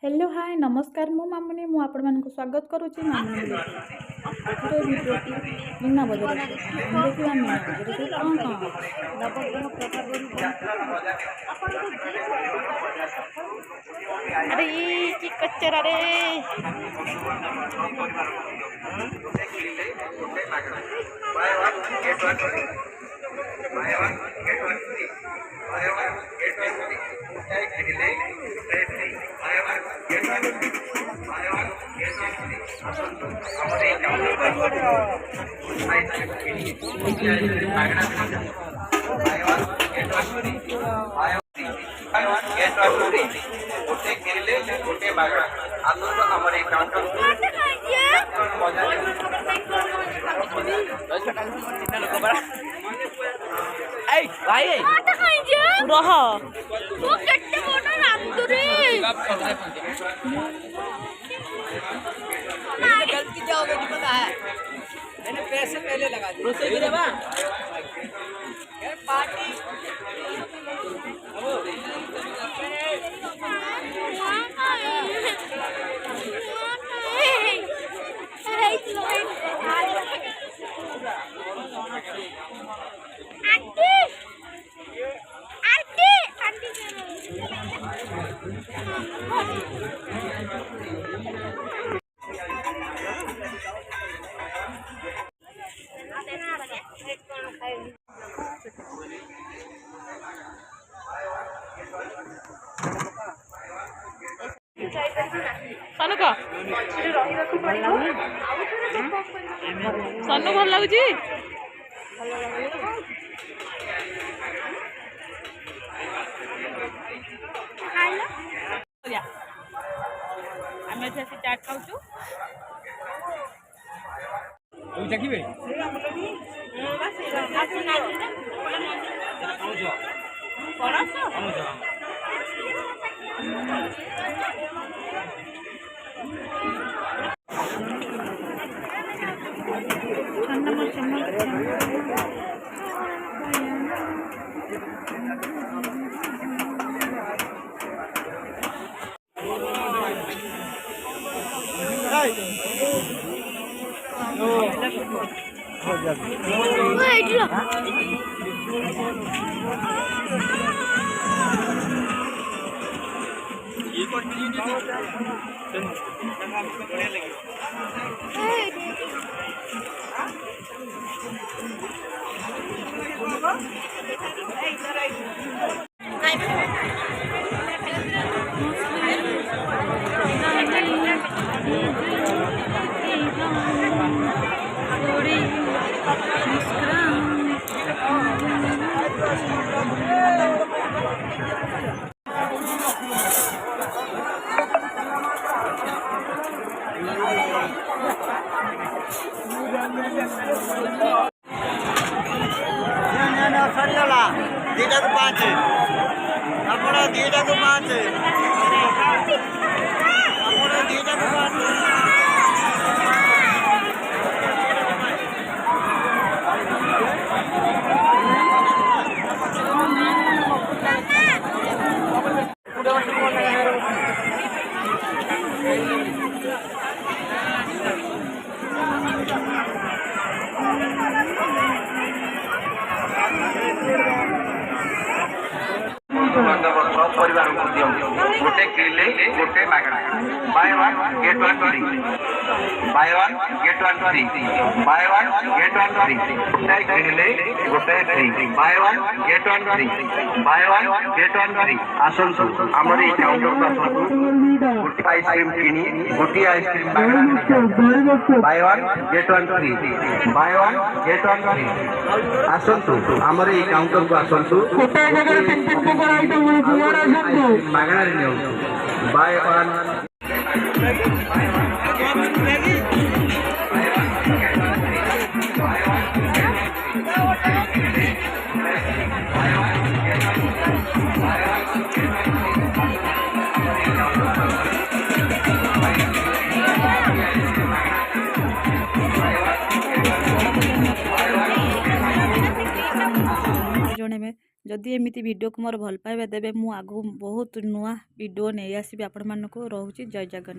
Hello hi नमस्कार मो मामुनी मु आपण मानक स्वागत करुच्ची मामुनी भिडियोटी मीना बजार देखिए मीना बजार अरे ये की कच्चर रे गलती क्या हो गई पता है मैंने पैसे पहले लगा दिए पार्टी सनु भल लगुच आम चाट खाऊ देखिए सरीगला दीटा को 5 आपण दीटा को 5 आपण दीटा को 5 सब परिवार को दियो गोटे किले गोटे मागणा buy one get one free buy one get one free buy one get one free गोटे किले गोटे free buy one get one free buy one get one free आसन हमर ई काउंटर पर गोटे आइसक्रीम किनी गोटे आइसक्रीम मागणा buy one get one free buy one get one free आसन हमर ई काउंटर को आसन मागणा बाय वन जदि एमिति वीडियो को मोर भल पाइबा देबे मु आगु बहुत नुआ वीडियो नहीं आसबि आपण मानकु। रहुची जय जगन्नाथ।